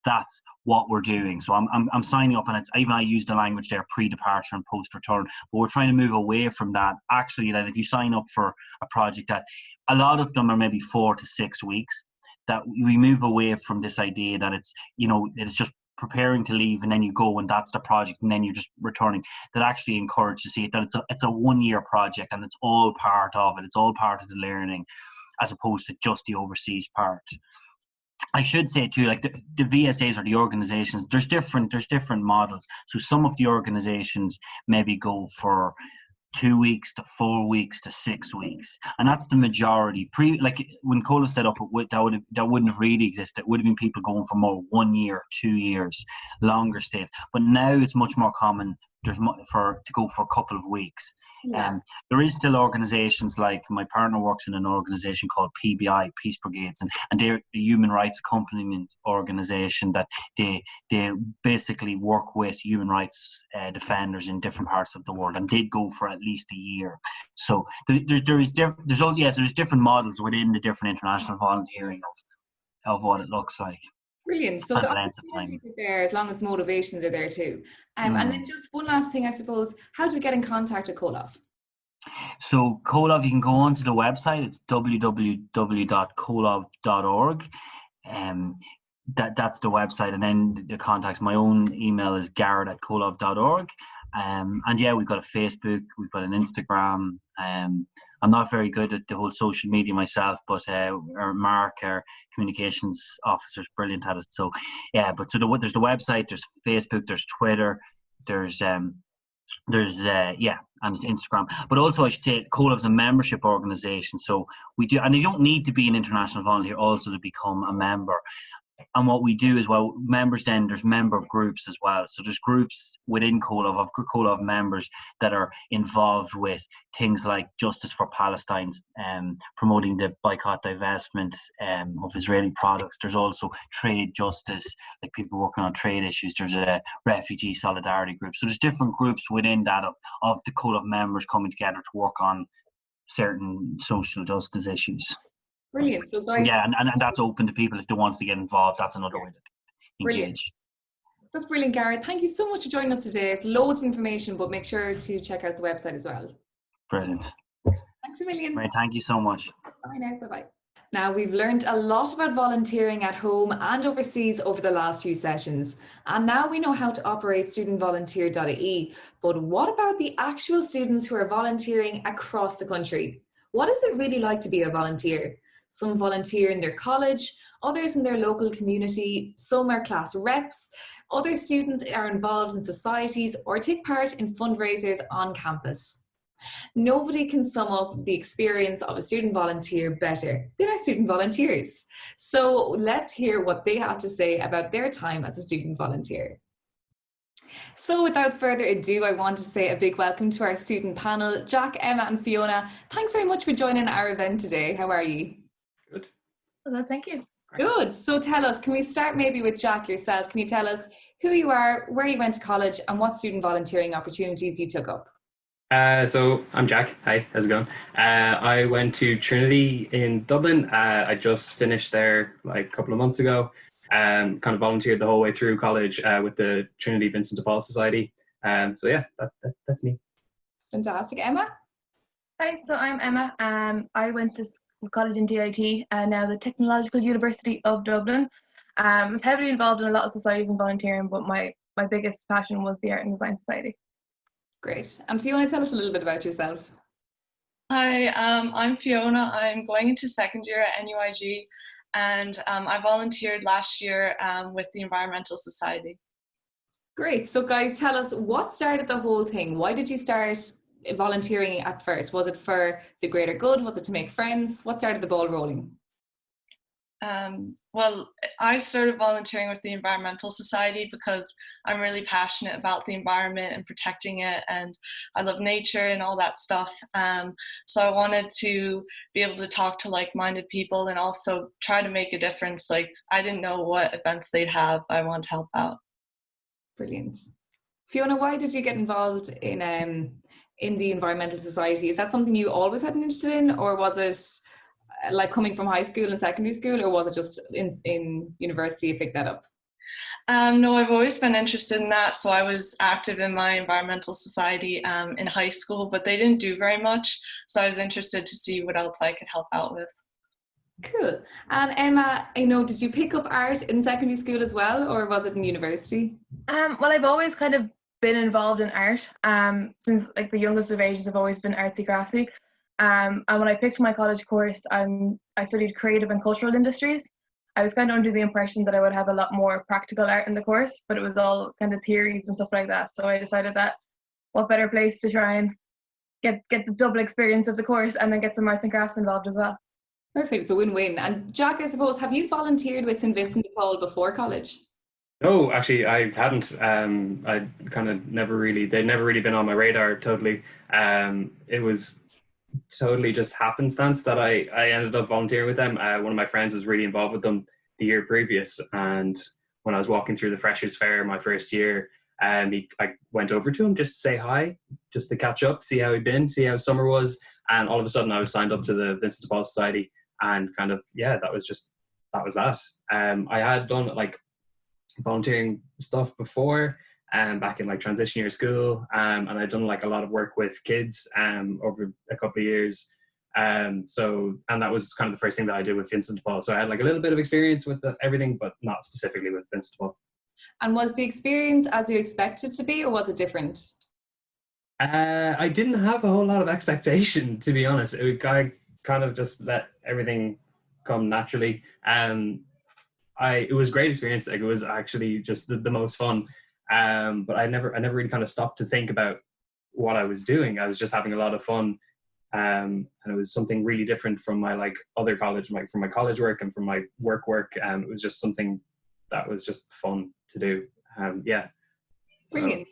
that's what we're doing. So I'm signing up, and it's even I use the language there, pre-departure and post-return. But we're trying to move away from that. Actually, that if you sign up for a project, that a lot of them are maybe 4 to 6 weeks, that we move away from this idea that it's, you know, it's just preparing to leave and then you go and that's the project and then you're just returning. That actually encourage to see it, that it's a 1-year project and it's all part of it. It's all part of the learning, as opposed to just the overseas part. I should say too, like the VSAs or the organizations, there's different models. So some of the organizations maybe go for 2 weeks to 4 weeks to 6 weeks, and that's the majority. Like when Comhlamh set up, that wouldn't have really existed. It would have been people going for more 1 year, 2 years, longer stays. But now it's much more common. To go for a couple of weeks. Yeah. There is still organisations, like my partner works in an organisation called PBI, Peace Brigades, and they're a human rights accompaniment organisation that they basically work with human rights defenders in different parts of the world, and they'd go for at least a year. So there's different models within the different international volunteering of what it looks like. Brilliant. So the opportunities are there as long as the motivations are there too. And then just one last thing, I suppose, how do we get in contact with Comhlamh? So Comhlamh, you can go onto the website. It's www.comhlamh.org. That's the website, and then the contacts. My own email is gareth@comhlamh.org. And yeah, we've got a Facebook, we've got an Instagram. I'm not very good at the whole social media myself, but our Mark, our communications officer, is brilliant at it. So yeah, but so there's the website, there's Facebook, there's Twitter, there's and Instagram. But also, I should say, Comhlamh's a membership organisation, so we do, and you don't need to be an international volunteer also to become a member. And what we do is, well, members, then there's member groups as well. So there's groups within Comhlamh of Comhlamh members that are involved with things like Justice for Palestine, promoting the boycott, divestment of Israeli products. There's also trade justice, like people working on trade issues. There's a refugee solidarity group. So there's different groups within that of the Comhlamh members coming together to work on certain social justice issues. Brilliant. So guys, yeah, and that's open to people if they want to get involved. That's another way to engage. Brilliant. That's brilliant, Gareth. Thank you so much for joining us today. It's loads of information, but make sure to check out the website as well. Brilliant. Thanks a million. Right, thank you so much. Bye now. Bye-bye. Now, we've learned a lot about volunteering at home and overseas over the last few sessions, and now we know how to operate studentvolunteer.ie. But what about the actual students who are volunteering across the country? What is it really like to be a volunteer? Some volunteer in their college, others in their local community, some are class reps, other students are involved in societies or take part in fundraisers on campus. Nobody can sum up the experience of a student volunteer better than our student volunteers. So let's hear what they have to say about their time as a student volunteer. So without further ado, I want to say a big welcome to our student panel, Jack, Emma and Fiona. Thanks very much for joining our event today. How are you? Good. Hello, thank you. Good. So tell us, can we start maybe with Jack yourself? Can you tell us who you are, where you went to college and what student volunteering opportunities you took up? So I'm Jack. Hi, how's it going? I went to Trinity in Dublin. I just finished there like a couple of months ago. Kind of volunteered the whole way through college with the Trinity Vincent de Paul Society. So yeah, that's me. Fantastic. Emma? Hi, so I'm Emma. I went to college in DIT, now the Technological University of Dublin. I was heavily involved in a lot of societies and volunteering, but my biggest passion was the Art and Design Society. Great. And Fiona, tell us a little bit about yourself. Hi, I'm Fiona. I'm going into second year at NUI, and I volunteered last year with the Environmental Society. Great. So guys, tell us what started the whole thing. Why did you start volunteering at first? Was it for the greater good? Was it to make friends? What started the ball rolling? Well, I started volunteering with the Environmental Society because I'm really passionate about the environment and protecting it, and I love nature and all that stuff. So I wanted to be able to talk to like-minded people and also try to make a difference. Like, I didn't know what events they'd have. I wanted to help out. Brilliant. Fiona, why did you get involved in the Environmental Society? Is that something you always had an interest in, or was it like coming from high school and secondary school, or was it just in university you picked that up? No, I've always been interested in that. So I was active in my environmental society in high school, but they didn't do very much. So I was interested to see what else I could help out with. Cool. And Emma, I know, did you pick up art in secondary school as well, or was it in university? Well, I've always kind of been involved in art. Since like the youngest of ages, I've always been artsy craftsy. And when I picked my college course, I studied creative and cultural industries. I was kind of under the impression that I would have a lot more practical art in the course, but it was all kind of theories and stuff like that. So I decided that what better place to try and get the double experience of the course and then get some arts and crafts involved as well. Perfect, it's a win-win. And Jack, I suppose, have you volunteered with St. Vincent de Paul before college? No, actually, I hadn't. I kind of they'd never really been on my radar totally. It was totally just happenstance that I ended up volunteering with them. One of my friends was really involved with them the year previous, and when I was walking through the Freshers' Fair my first year, I went over to him just to say hi, just to catch up, see how he'd been, see how summer was, and all of a sudden I was signed up to the Vincent de Paul Society, and kind of, yeah, that was that. I had done like volunteering stuff before, back in like transition year school, and I'd done like a lot of work with kids over a couple of years, so that was kind of the first thing that I did with Vincent de Paul. So I had like a little bit of experience with everything, but not specifically with Vincent de Paul. And was the experience as you expected to be, or was it different? I didn't have a whole lot of expectation, to be honest. I kind of just let everything come naturally. It was a great experience. Like, it was actually just the most fun. But I never really kind of stopped to think about what I was doing. I was just having a lot of fun. And it was something really different from my like other college, like from my college work and from my work. It was just something that was just fun to do. Yeah. Brilliant.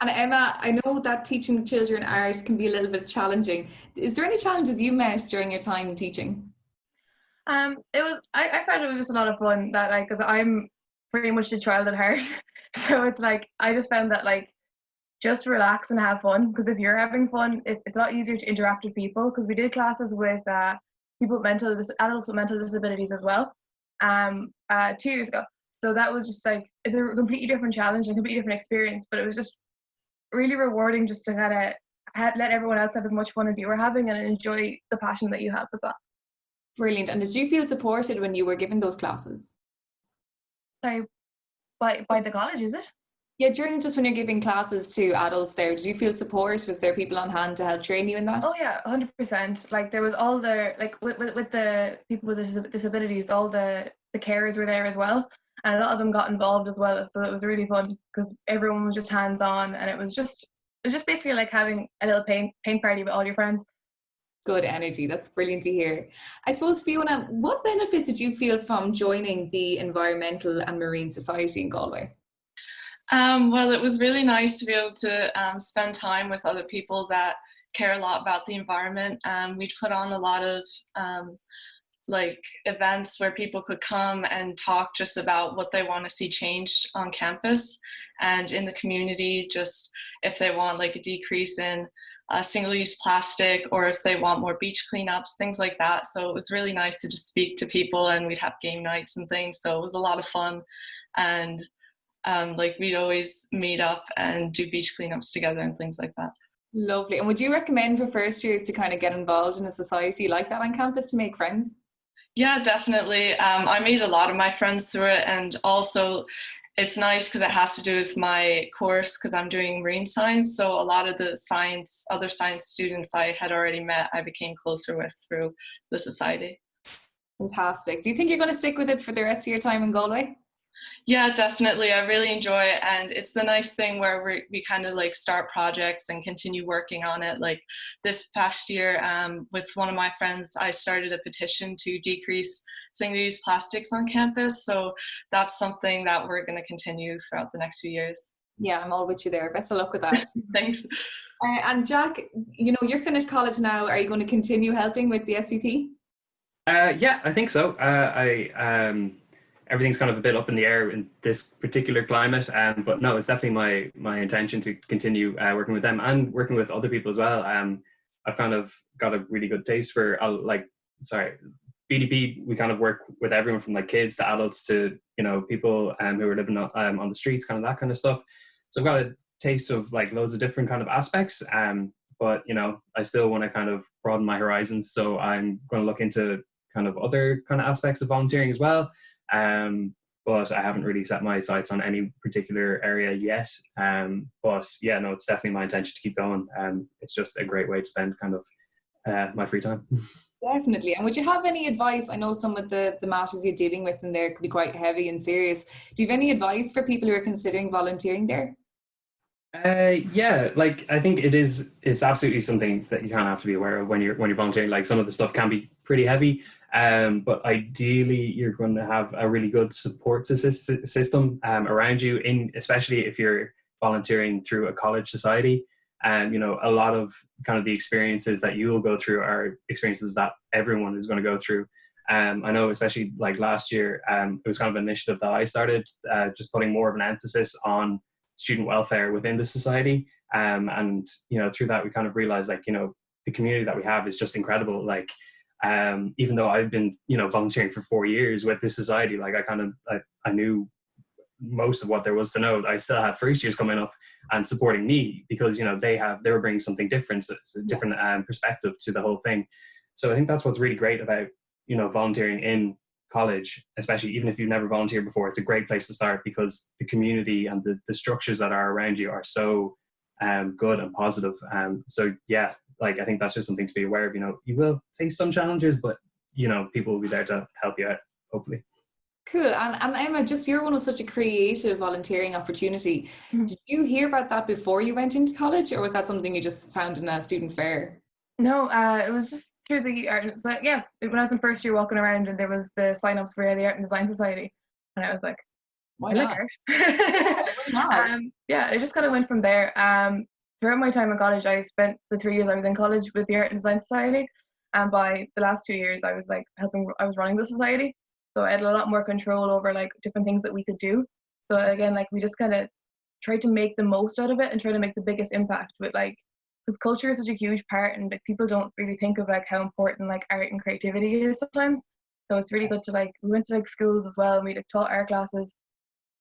And Emma, I know that teaching children art can be a little bit challenging. Is there any challenges you met during your time teaching? I found it was just a lot of fun, that like, because I'm pretty much a child at heart. So it's like, I just found that like, just relax and have fun, because if you're having fun, it's a lot easier to interact with people, because we did classes with people with adults with mental disabilities as well 2 years ago. So that was just like, it's a completely different challenge and completely different experience, but it was just really rewarding just to kind of let everyone else have as much fun as you were having and enjoy the passion that you have as well. Brilliant. And did you feel supported when you were given those classes? Sorry, by the college, is it? Yeah, during just when you're giving classes to adults there, did you feel support? Was there people on hand to help train you in that? Oh yeah, 100%. Like there was all the, like with the people with disabilities, all the carers were there as well. And a lot of them got involved as well. So it was really fun because everyone was just hands-on, and it was just basically like having a little paint party with all your friends. Good energy. That's brilliant to hear. I suppose, Fiona, what benefits did you feel from joining the Environmental and Marine Society in Galway? Well, it was really nice to be able to spend time with other people that care a lot about the environment. We'd put on a lot of like events where people could come and talk just about what they want to see changed on campus and in the community, just if they want like a decrease in single-use plastic, or if they want more beach cleanups, things like that. So it was really nice to just speak to people, and we'd have game nights and things. So it was a lot of fun, and like we'd always meet up and do beach cleanups together and things like that. Lovely. And would you recommend for first years to kind of get involved in a society like that on campus to make friends? Yeah, definitely. I made a lot of my friends through it, and also it's nice because it has to do with my course, because I'm doing marine science. So a lot of the other science students I had already met, I became closer with through the society. Fantastic. Do you think you're going to stick with it for the rest of your time in Galway? Yeah, definitely. I really enjoy it, and it's the nice thing where we kind of like start projects and continue working on it. Like this past year, with one of my friends, I started a petition to decrease single-use plastics on campus. So that's something that we're going to continue throughout the next few years. Yeah, I'm all with you there. Best of luck with that. Thanks. And Jack, you know, you're finished college now. Are you going to continue helping with the SVP? Yeah, I think so. Everything's kind of a bit up in the air in this particular climate, but no, it's definitely my intention to continue working with them and working with other people as well. I've kind of got a really good taste for BDP, we kind of work with everyone from like kids to adults to, you know, people who are living on the streets, kind of that kind of stuff. So I've got a taste of like loads of different kind of aspects. But, you know, I still want to kind of broaden my horizons. So I'm going to look into kind of other kind of aspects of volunteering as well. But I haven't really set my sights on any particular area yet. But yeah, no, it's definitely my intention to keep going. It's just a great way to spend kind of my free time. Definitely. And would you have any advice? I know some of the matters you're dealing with in there could be quite heavy and serious. Do you have any advice for people who are considering volunteering there? Yeah, like I think it's absolutely something that you kind of have to be aware of when you're volunteering. Like some of the stuff can be pretty heavy, but ideally you're going to have a really good support system around you, especially if you're volunteering through a college society. You know, a lot of kind of the experiences that you will go through are experiences that everyone is going to go through. I know, especially like last year, it was kind of an initiative that I started, just putting more of an emphasis on student welfare within the society. And, you know, through that, we kind of realized, like, you know, the community that we have is just incredible. Like, even though I've been, you know, volunteering for 4 years with this society, like I knew most of what there was to know. I still had first years coming up and supporting me because, you know, they were bringing something different, so it's a different perspective to the whole thing. So I think that's what's really great about, you know, volunteering in college, especially even if you've never volunteered before. It's a great place to start because the community and the structures that are around you are so good and positive. So yeah, like I think that's just something to be aware of. You know, you will face some challenges, but you know, people will be there to help you out, hopefully. Cool. And Emma, just your one was such a creative volunteering opportunity. Did you hear about that before you went into college, or was that something you just found in a student fair? No, it was just through the art. So yeah, when I was in first year walking around and there was the sign-ups for the Art and Design Society, and I was like, why I not? like art. Why not? Yeah, it just kind of went from there. Throughout my time in college, I spent the 3 years I was in college with the Art and Design Society, and by the last 2 years, I was like I was running the society, so I had a lot more control over like different things that we could do. So again, like we just kind of tried to make the most out of it and try to make the biggest impact with like, because culture is such a huge part, and like people don't really think of like how important like art and creativity is sometimes. So it's really good to like, we went to like schools as well, and we like taught art classes.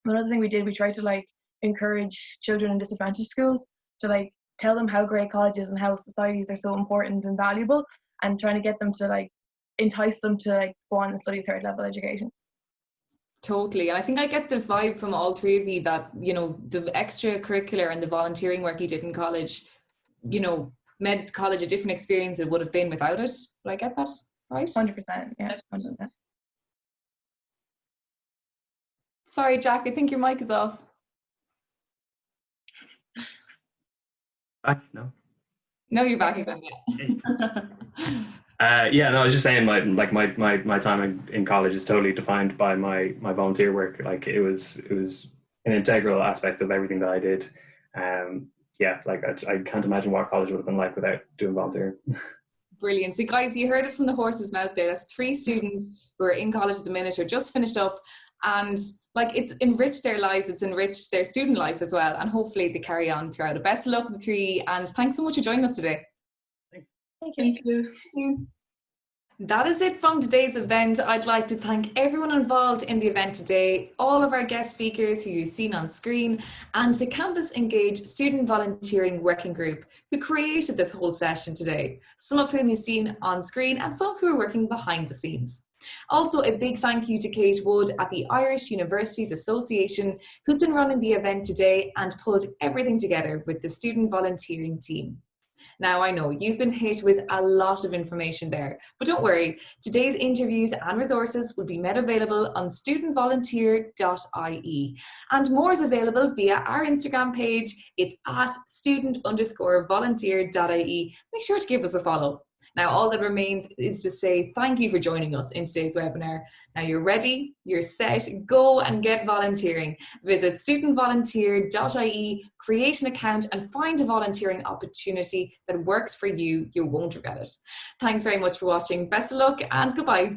Another thing we did, we tried to like encourage children in disadvantaged schools to like tell them how great colleges and how societies are so important and valuable, and trying to get them to like entice them to like go on and study third level education. Totally. And I think I get the vibe from all three of you that, you know, the extracurricular and the volunteering work you did in college, you know, made college a different experience it would have been without it. Do I get that right? 100%. Yeah, 100%. Sorry, Jack, I think your mic is off. No. No, you're back again. Yeah, no, I was just saying my time in college is totally defined by my volunteer work. Like it was an integral aspect of everything that I did. Yeah, like I can't imagine what college would have been like without doing volunteering. Brilliant. So guys, you heard it from the horse's mouth there. That's 3 students who are in college at the minute or just finished up, and like it's enriched their lives, it's enriched their student life as well, and hopefully they carry on throughout. Best of luck with the 3, and thanks so much for joining us today. Thank you. That is it from today's event. I'd like to thank everyone involved in the event today, all of our guest speakers who you've seen on screen, and the Campus Engage Student Volunteering Working Group who created this whole session today, some of whom you've seen on screen and some who are working behind the scenes. Also, a big thank you to Kate Wood at the Irish Universities Association, who's been running the event today and pulled everything together with the student volunteering team. Now, I know you've been hit with a lot of information there, but don't worry, today's interviews and resources will be made available on studentvolunteer.ie, and more is available via our Instagram page. It's at student_volunteer.ie. Make sure to give us a follow. Now, all that remains is to say thank you for joining us in today's webinar. Now you're ready, you're set, go and get volunteering. Visit studentvolunteer.ie, create an account and find a volunteering opportunity that works for you. You won't regret it. Thanks very much for watching. Best of luck and goodbye.